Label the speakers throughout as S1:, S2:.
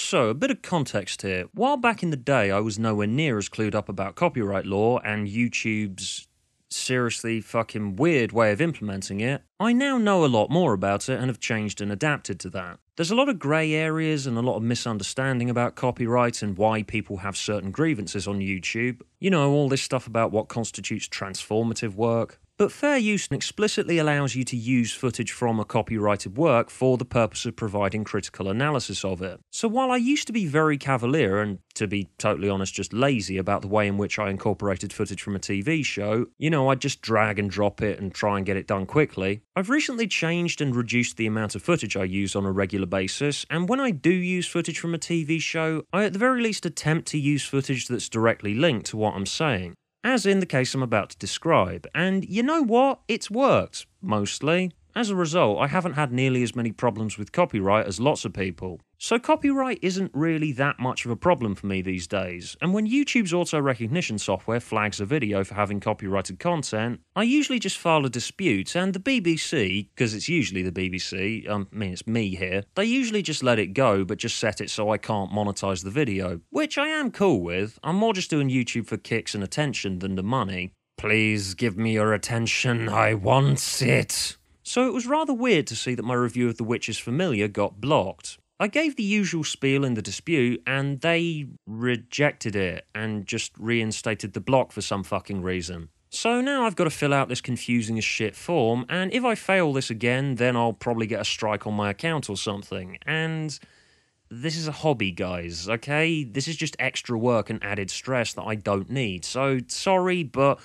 S1: So, a bit of context here. While back in the day I was nowhere near as clued up about copyright law and YouTube's seriously fucking weird way of implementing it, I now know a lot more about it and have changed and adapted to that. There's a lot of grey areas and a lot of misunderstanding about copyright and why people have certain grievances on YouTube. You know, all this stuff about what constitutes transformative work. But fair use explicitly allows you to use footage from a copyrighted work for the purpose of providing critical analysis of it. So while I used to be very cavalier and, to be totally honest, just lazy about the way in which I incorporated footage from a TV show, you know, I'd just drag and drop it and try and get it done quickly, I've recently changed and reduced the amount of footage I use on a regular basis, and when I do use footage from a TV show, I at the very least attempt to use footage that's directly linked to what I'm saying. As in the case I'm about to describe, and you know what? It's worked, mostly. As a result, I haven't had nearly as many problems with copyright as lots of people. So copyright isn't really that much of a problem for me these days, and when YouTube's auto-recognition software flags a video for having copyrighted content, I usually just file a dispute, and the BBC, because it's usually the BBC, it's me here, they usually just let it go but just set it so I can't monetize the video, which I am cool with. I'm more just doing YouTube for kicks and attention than the money. Please give me your attention, I want it. So it was rather weird to see that my review of The Witcher's Familiar got blocked. I gave the usual spiel in the dispute, and they rejected it and just reinstated the block for some fucking reason. So now I've got to fill out this confusing as shit form, and if I fail this again, then I'll probably get a strike on my account or something. And this is a hobby, guys, okay? This is just extra work and added stress that I don't need. So sorry, but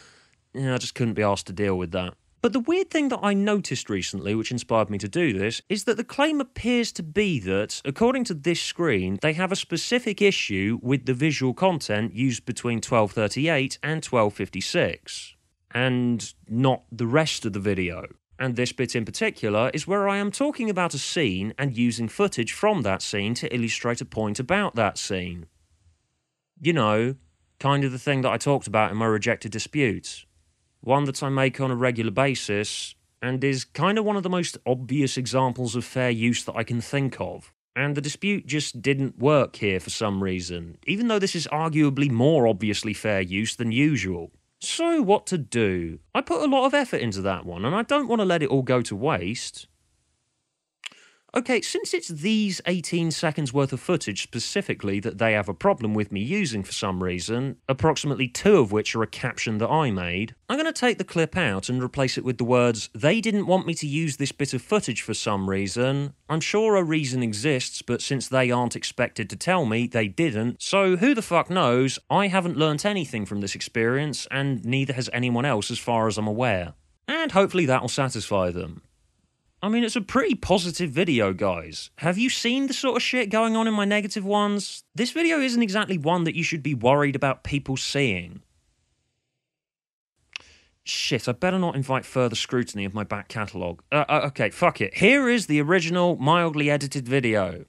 S1: I just couldn't be asked to deal with that. But the weird thing that I noticed recently, which inspired me to do this, is that the claim appears to be that, according to this screen, they have a specific issue with the visual content used between 12:38 and 12:56, and not the rest of the video. And this bit in particular is where I am talking about a scene and using footage from that scene to illustrate a point about that scene. You know, kind of the thing that I talked about in my rejected disputes. One that I make on a regular basis, and is kind of one of the most obvious examples of fair use that I can think of. And the dispute just didn't work here for some reason, even though this is arguably more obviously fair use than usual. So what to do? I put a lot of effort into that one, and I don't want to let it all go to waste. Okay, since it's these 18 seconds worth of footage specifically that they have a problem with me using for some reason, approximately 2 of which are a caption that I made, I'm going to take the clip out and replace it with the words, "They didn't want me to use this bit of footage for some reason. I'm sure a reason exists, but since they aren't expected to tell me, they didn't. So who the fuck knows? I haven't learnt anything from this experience, and neither has anyone else as far as I'm aware." And hopefully that'll satisfy them. I mean, it's a pretty positive video, guys. Have you seen the sort of shit going on in my negative ones? This video isn't exactly one that you should be worried about people seeing. Shit, I better not invite further scrutiny of my back catalogue. Okay, fuck it. Here is the original, mildly edited video.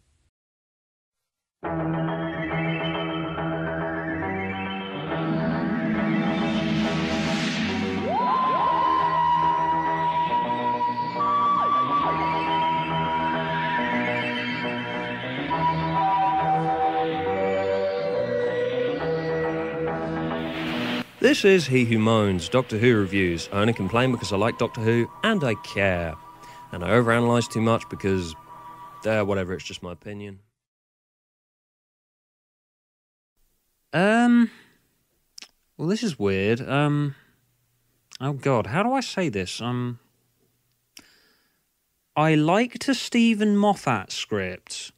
S1: This is He Who Moans, Doctor Who reviews. I only complain because I like Doctor Who, and I care. And I overanalyze too much because, whatever, it's just my opinion. Well, this is weird. Oh god, how do I say this? I liked a Stephen Moffat script.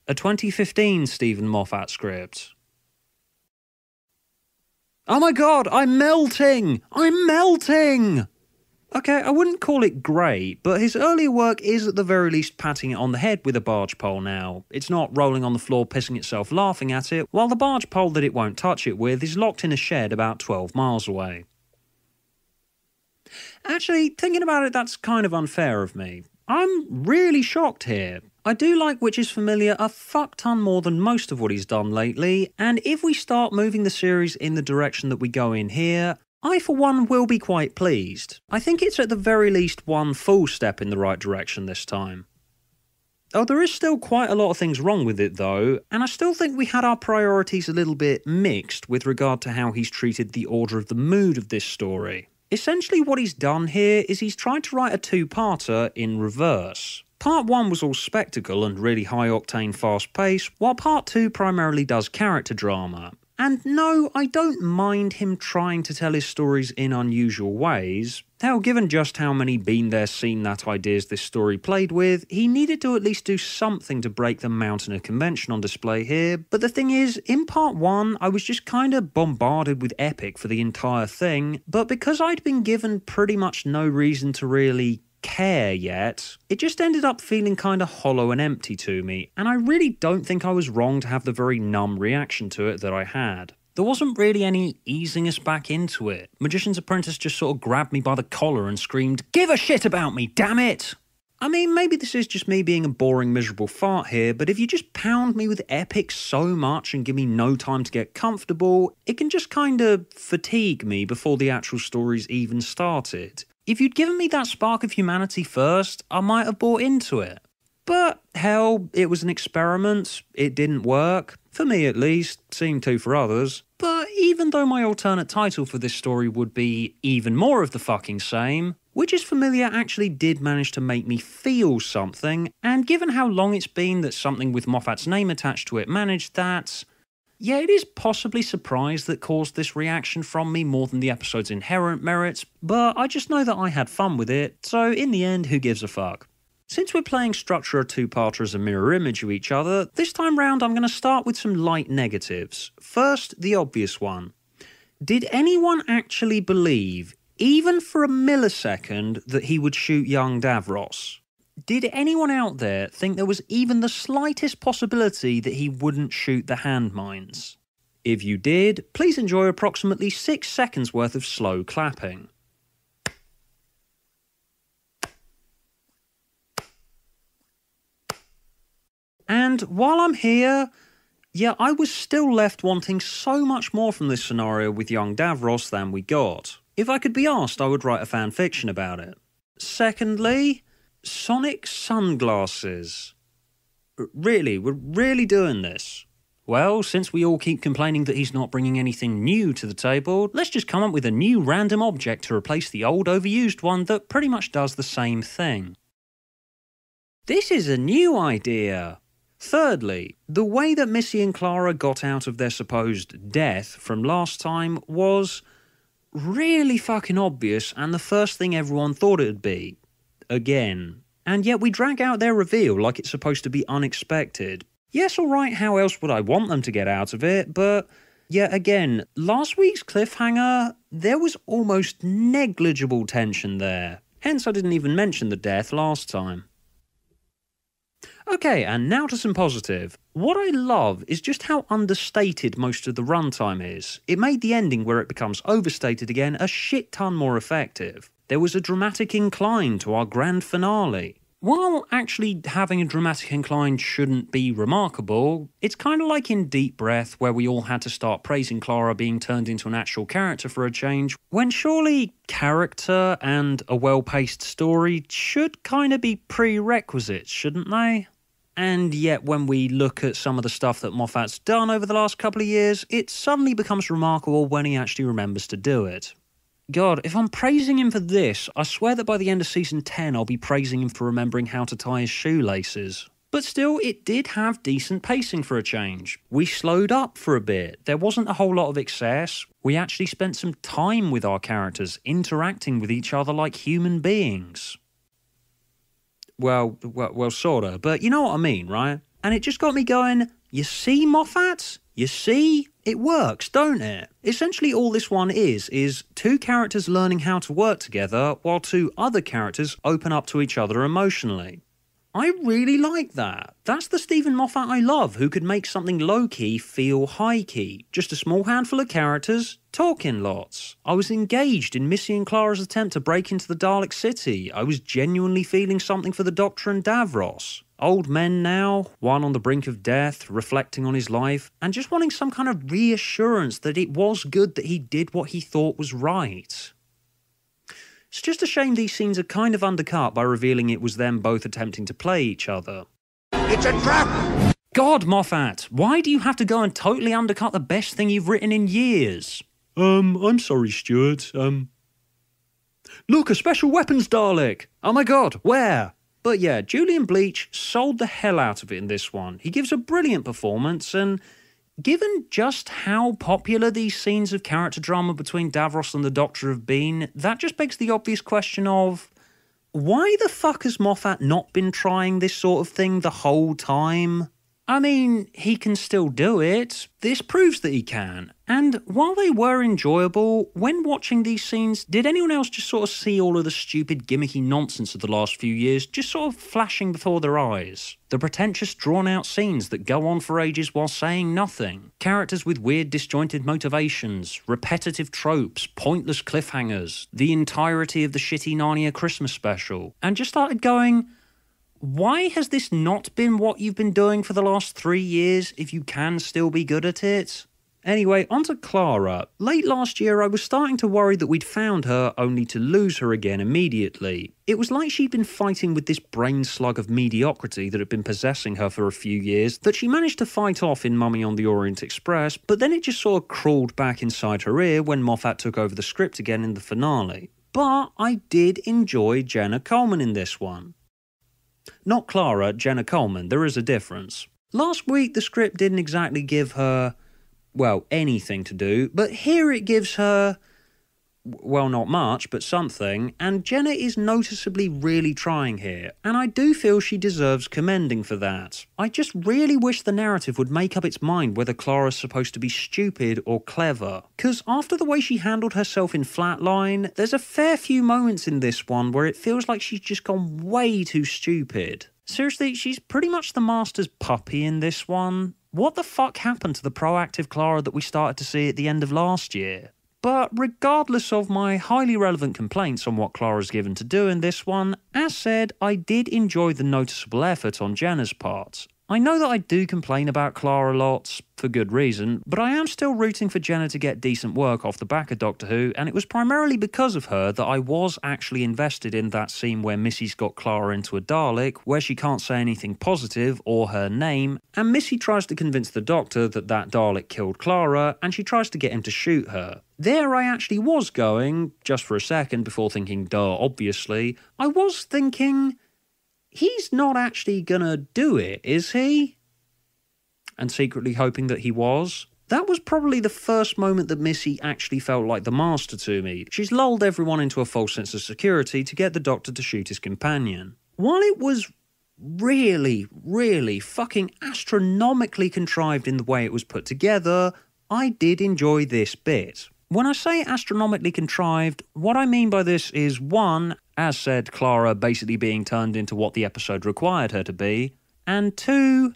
S1: A 2015 Stephen Moffat script. Oh my god, I'm melting! I'm melting! Okay, I wouldn't call it great, but his earlier work is at the very least patting it on the head with a barge pole now. It's not rolling on the floor pissing itself laughing at it, while the barge pole that it won't touch it with is locked in a shed about 12 miles away. Actually, thinking about it, that's kind of unfair of me. I'm really shocked here. I do like Witcher's Familiar a fuck ton more than most of what he's done lately, and if we start moving the series in the direction that we go in here, I for one will be quite pleased. I think it's at the very least one full step in the right direction this time. Oh, there is still quite a lot of things wrong with it though, and I still think we had our priorities a little bit mixed with regard to how he's treated the order of the mood of this story. Essentially what he's done here is he's tried to write a two-parter in reverse. Part 1 was all spectacle and really high-octane fast pace, while Part 2 primarily does character drama. And no, I don't mind him trying to tell his stories in unusual ways. Hell, given just how many been there seen that ideas this story played with, he needed to at least do something to break the mountain of convention on display here. But the thing is, in Part 1, I was just kinda bombarded with epic for the entire thing, but because I'd been given pretty much no reason to really care yet, it just ended up feeling kinda hollow and empty to me, and I really don't think I was wrong to have the very numb reaction to it that I had. There wasn't really any easing us back into it. Magician's Apprentice just sort of grabbed me by the collar and screamed, "Give a shit about me, damn it!" I mean, maybe this is just me being a boring, miserable fart here, but if you just pound me with epic so much and give me no time to get comfortable, it can just kinda fatigue me before the actual story's even started. If you'd given me that spark of humanity first, I might have bought into it. But hell, it was an experiment, it didn't work, for me at least, seemed to for others. But even though my alternate title for this story would be even more of the fucking same, Witches Familiar actually did manage to make me feel something, and given how long it's been that something with Moffat's name attached to it managed that, yeah, it is possibly surprise that caused this reaction from me more than the episode's inherent merits, but I just know that I had fun with it, so in the end, who gives a fuck? Since we're playing Structure a Two-Parter as a mirror image of each other, this time round I'm going to start with some light negatives. First, the obvious one. Did anyone actually believe, even for a millisecond, that he would shoot young Davros? Did anyone out there think there was even the slightest possibility that he wouldn't shoot the hand mines? If you did, please enjoy approximately 6 seconds worth of slow clapping. And while I'm here, yeah, I was still left wanting so much more from this scenario with young Davros than we got. If I could be asked, I would write a fan fiction about it. Secondly, Sonic sunglasses. Really, we're really doing this. Well, since we all keep complaining that he's not bringing anything new to the table, let's just come up with a new random object to replace the old overused one that pretty much does the same thing. This is a new idea. Thirdly, the way that Missy and Clara got out of their supposed death from last time was really fucking obvious and the first thing everyone thought it would be. Again. And yet we drag out their reveal like it's supposed to be unexpected. Yes, alright, how else would I want them to get out of it, but yet again, last week's cliffhanger, there was almost negligible tension there. Hence I didn't even mention the death last time. Okay, and now to some positive. What I love is just how understated most of the runtime is. It made the ending where it becomes overstated again a shit ton more effective. There was a dramatic incline to our grand finale. While actually having a dramatic incline shouldn't be remarkable, it's kind of like in Deep Breath where we all had to start praising Clara being turned into an actual character for a change, when surely character and a well-paced story should kind of be prerequisites, shouldn't they? And yet when we look at some of the stuff that Moffat's done over the last couple of years, it suddenly becomes remarkable when he actually remembers to do it. God, if I'm praising him for this, I swear that by the end of Season 10 I'll be praising him for remembering how to tie his shoelaces. But still, it did have decent pacing for a change. We slowed up for a bit, there wasn't a whole lot of excess, we actually spent some time with our characters, interacting with each other like human beings. Well, sorta, but you know what I mean, right? And it just got me going, you see, Moffat? You see? It works, don't it? Essentially all this one is two characters learning how to work together while two other characters open up to each other emotionally. I really like that. That's the Steven Moffat I love, who could make something low-key feel high-key. Just a small handful of characters, talking lots. I was engaged in Missy and Clara's attempt to break into the Dalek City. I was genuinely feeling something for the Doctor and Davros. Old men now, one on the brink of death, reflecting on his life, and just wanting some kind of reassurance that it was good that he did what he thought was right. It's just a shame these scenes are kind of undercut by revealing it was them both attempting to play each other.
S2: It's a trap!
S1: God, Moffat, why do you have to go and totally undercut the best thing you've written in years? I'm sorry, Stuart. Look, a special weapons Dalek! Oh my god, where? But yeah, Julian Bleach sold the hell out of it in this one. He gives a brilliant performance, and given just how popular these scenes of character drama between Davros and the Doctor have been, that just begs the obvious question of, why the fuck has Moffat not been trying this sort of thing the whole time? I mean, he can still do it. This proves that he can. And while they were enjoyable, when watching these scenes, did anyone else just sort of see all of the stupid gimmicky nonsense of the last few years just sort of flashing before their eyes? The pretentious drawn-out scenes that go on for ages while saying nothing. Characters with weird disjointed motivations, repetitive tropes, pointless cliffhangers, the entirety of the shitty Narnia Christmas special. And just started going, why has this not been what you've been doing for the last 3 years if you can still be good at it? Anyway, onto Clara. Late last year, I was starting to worry that we'd found her only to lose her again immediately. It was like she'd been fighting with this brain slug of mediocrity that had been possessing her for a few years that she managed to fight off in Mummy on the Orient Express, but then it just sort of crawled back inside her ear when Moffat took over the script again in the finale. But I did enjoy Jenna Coleman in this one. Not Clara, Jenna Coleman, there is a difference. Last week the script didn't exactly give her, well, anything to do, but here it gives her, well, not much, but something, and Jenna is noticeably really trying here, and I do feel she deserves commending for that. I just really wish the narrative would make up its mind whether Clara's supposed to be stupid or clever, because after the way she handled herself in Flatline, there's a fair few moments in this one where it feels like she's just gone way too stupid. Seriously, she's pretty much the Master's puppy in this one. What the fuck happened to the proactive Clara that we started to see at the end of last year? But regardless of my highly relevant complaints on what Clara's given to do in this one, as said, I did enjoy the noticeable effort on Jenna's part. I know that I do complain about Clara lots, for good reason, but I am still rooting for Jenna to get decent work off the back of Doctor Who, and it was primarily because of her that I was actually invested in that scene where Missy's got Clara into a Dalek, where she can't say anything positive or her name, and Missy tries to convince the Doctor that that Dalek killed Clara, and she tries to get him to shoot her. There I actually was going, just for a second before thinking, duh, obviously, I was thinking, he's not actually gonna do it, is he? And secretly hoping that he was. That was probably the first moment that Missy actually felt like the Master to me. She's lulled everyone into a false sense of security to get the Doctor to shoot his companion. While it was really, really fucking astronomically contrived in the way it was put together, I did enjoy this bit. When I say astronomically contrived, what I mean by this is, one, as said, Clara basically being turned into what the episode required her to be, and two,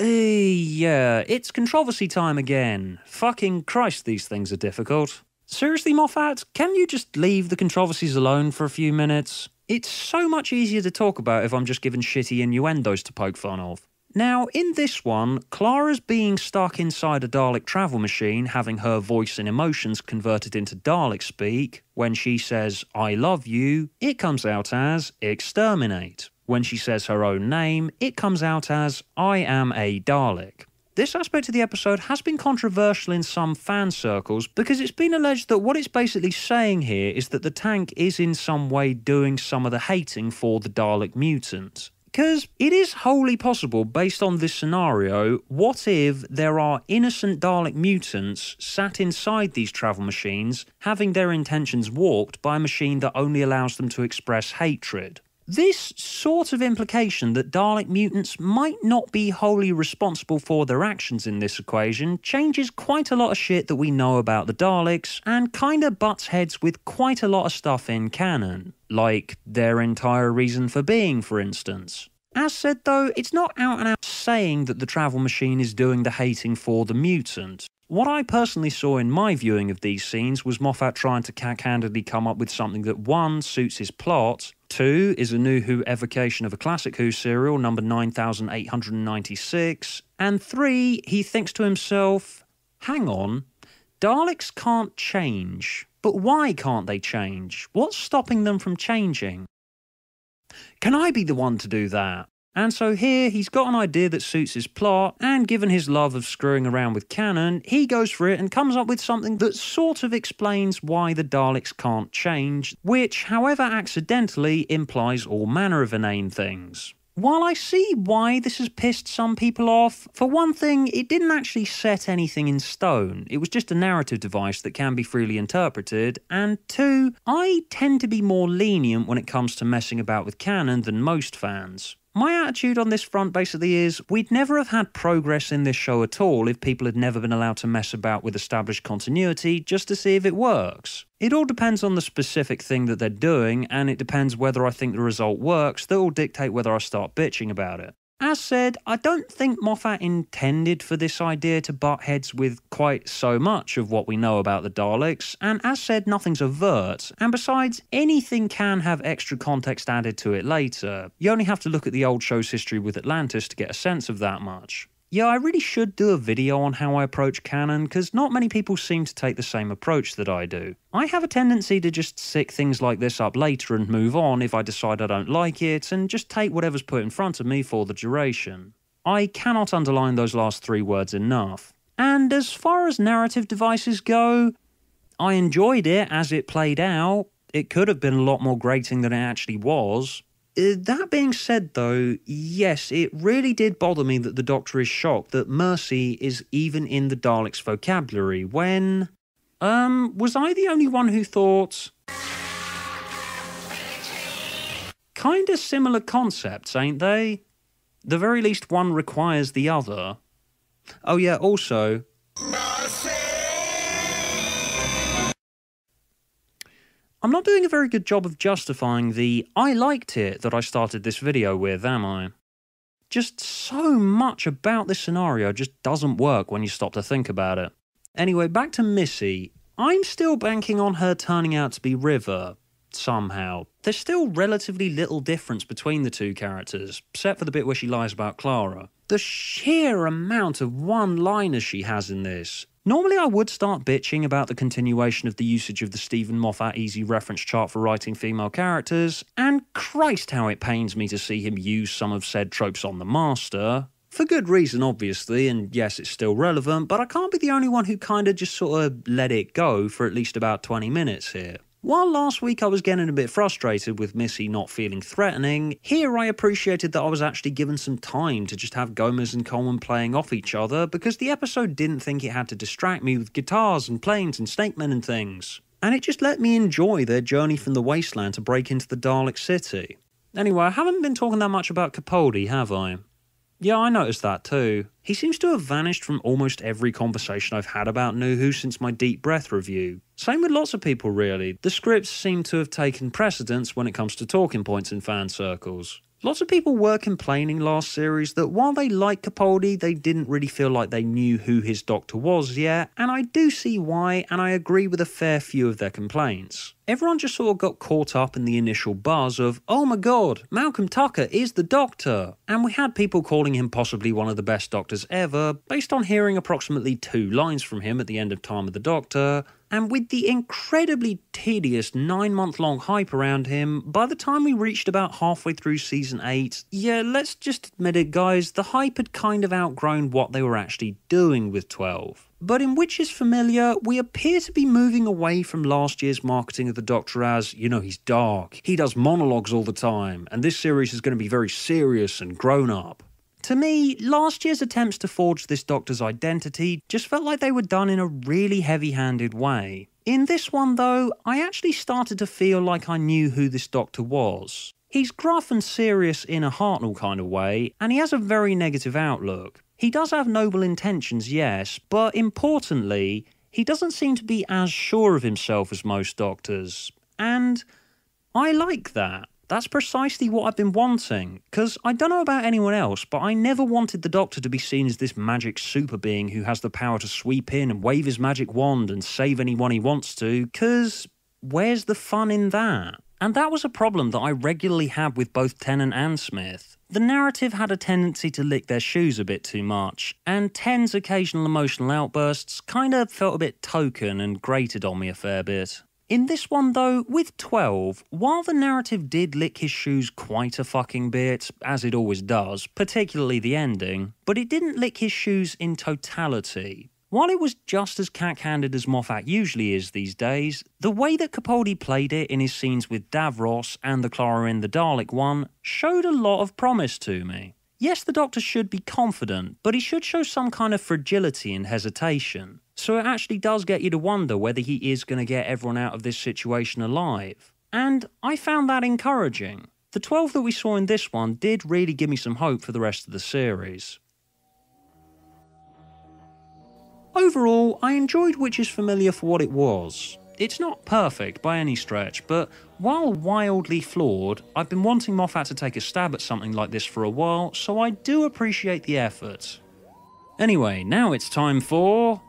S1: yeah, it's controversy time again. Fucking Christ, these things are difficult. Seriously, Moffat, can you just leave the controversies alone for a few minutes? It's so much easier to talk about if I'm just given shitty innuendos to poke fun of. Now, in this one, Clara's being stuck inside a Dalek travel machine, having her voice and emotions converted into Dalek speak. When she says, I love you, it comes out as exterminate. When she says her own name, it comes out as I am a Dalek. This aspect of the episode has been controversial in some fan circles because it's been alleged that what it's basically saying here is that the tank is in some way doing some of the hating for the Dalek mutant. Because it is wholly possible, based on this scenario, what if there are innocent Dalek mutants sat inside these travel machines, having their intentions warped by a machine that only allows them to express hatred? This sort of implication that Dalek mutants might not be wholly responsible for their actions in this equation changes quite a lot of shit that we know about the Daleks, and kinda butts heads with quite a lot of stuff in canon. Like their entire reason for being, for instance. As said though, it's not out and out saying that the travel machine is doing the hating for the mutant. What I personally saw in my viewing of these scenes was Moffat trying to cack-handedly come up with something that 1, suits his plot, 2, is a new Who evocation of a classic Who serial, number 9896, and 3, he thinks to himself, hang on, Daleks can't change. But why can't they change? What's stopping them from changing? Can I be the one to do that? And so here, he's got an idea that suits his plot, and given his love of screwing around with canon, he goes for it and comes up with something that sort of explains why the Daleks can't change, which, however accidentally, implies all manner of inane things. While I see why this has pissed some people off, for one thing, it didn't actually set anything in stone. It was just a narrative device that can be freely interpreted, and two, I tend to be more lenient when it comes to messing about with canon than most fans. My attitude on this front basically is, we'd never have had progress in this show at all if people had never been allowed to mess about with established continuity just to see if it works. It all depends on the specific thing that they're doing, and it depends whether I think the result works that will dictate whether I start bitching about it. As said, I don't think Moffat intended for this idea to butt heads with quite so much of what we know about the Daleks, and as said, nothing's overt, and besides, anything can have extra context added to it later. You only have to look at the old show's history with Atlantis to get a sense of that much. Yeah, I really should do a video on how I approach canon, because not many people seem to take the same approach that I do. I have a tendency to just sick things like this up later and move on if I decide I don't like it, and just take whatever's put in front of me for the duration. I cannot underline those last 3 words enough. And as far as narrative devices go, I enjoyed it as it played out. It could have been a lot more grating than it actually was. That being said though, yes, it really did bother me that the Doctor is shocked that mercy is even in the Daleks' vocabulary when... was I the only one who thought... Kinda similar concepts, ain't they? The very least one requires the other. Oh yeah, also... I'm not doing a very good job of justifying the I liked it that I started this video with, am I? Just so much about this scenario just doesn't work when you stop to think about it. Anyway, back to Missy. I'm still banking on her turning out to be River, somehow. There's still relatively little difference between the two characters, except for the bit where she lies about Clara. The sheer amount of one-liners she has in this. Normally I would start bitching about the continuation of the usage of the Stephen Moffat easy reference chart for writing female characters, and Christ how it pains me to see him use some of said tropes on the Master. For good reason, obviously, and yes, it's still relevant, but I can't be the only one who kinda just sort of let it go for at least about 20 minutes here. While last week I was getting a bit frustrated with Missy not feeling threatening, here I appreciated that I was actually given some time to just have Gomez and Coleman playing off each other because the episode didn't think it had to distract me with guitars and planes and snakemen and things. And it just let me enjoy their journey from the wasteland to break into the Dalek city. Anyway, I haven't been talking that much about Capaldi, have I? Yeah, I noticed that too. He seems to have vanished from almost every conversation I've had about New Who since my Deep Breath review. Same with lots of people really. The scripts seem to have taken precedence when it comes to talking points in fan circles. Lots of people were complaining last series that while they liked Capaldi, they didn't really feel like they knew who his Doctor was yet, and I do see why, and I agree with a fair few of their complaints. Everyone just sort of got caught up in the initial buzz of, oh my god, Malcolm Tucker is the Doctor! And we had people calling him possibly one of the best Doctors ever, based on hearing approximately 2 lines from him at the end of Time of the Doctor, and with the incredibly tedious 9-month-long hype around him, by the time we reached about halfway through Season 8, yeah, let's just admit it guys, the hype had kind of outgrown what they were actually doing with 12. But in Which Is Familiar, we appear to be moving away from last year's marketing of the Doctor as, you know, he's dark, he does monologues all the time, and this series is going to be very serious and grown up. To me, last year's attempts to forge this Doctor's identity just felt like they were done in a really heavy-handed way. In this one though, I actually started to feel like I knew who this Doctor was. He's gruff and serious in a Hartnell kind of way, and he has a very negative outlook. He does have noble intentions, yes, but importantly, he doesn't seem to be as sure of himself as most Doctors. And I like that. That's precisely what I've been wanting, because I don't know about anyone else, but I never wanted the Doctor to be seen as this magic super being who has the power to sweep in and wave his magic wand and save anyone he wants to, because where's the fun in that? And that was a problem that I regularly had with both Tennant and Smith. The narrative had a tendency to lick their shoes a bit too much, and Ten's occasional emotional outbursts kind of felt a bit token and grated on me a fair bit. In this one though, with 12, while the narrative did lick his shoes quite a fucking bit, as it always does, particularly the ending, but it didn't lick his shoes in totality. While it was just as cack-handed as Moffat usually is these days, the way that Capaldi played it in his scenes with Davros and the Clara in the Dalek one showed a lot of promise to me. Yes, the Doctor should be confident, but he should show some kind of fragility and hesitation. So it actually does get you to wonder whether he is going to get everyone out of this situation alive. And I found that encouraging. The 12 that we saw in this one did really give me some hope for the rest of the series. Overall, I enjoyed Witches Familiar for what it was. It's not perfect by any stretch, but while wildly flawed, I've been wanting Moffat to take a stab at something like this for a while, so I do appreciate the effort. Anyway, now it's time for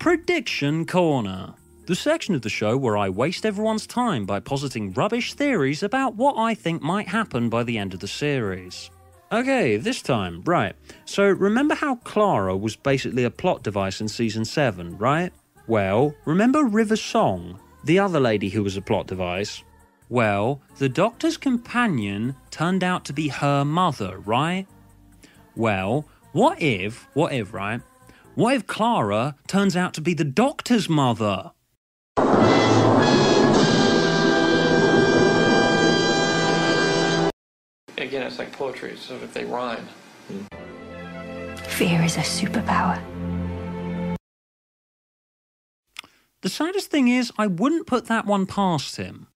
S1: Prediction Corner, the section of the show where I waste everyone's time by positing rubbish theories about what I think might happen by the end of the series. Okay, this time, right. So remember how Clara was basically a plot device in season 7, right? Well, remember River Song, the other lady who was a plot device? Well, the Doctor's companion turned out to be her mother, right? Well, what if, right? What if Clara turns out to be the Doctor's mother?
S2: Again, it's like poetry, so if they rhyme.
S3: Fear is a superpower.
S1: The saddest thing is, I wouldn't put that one past him.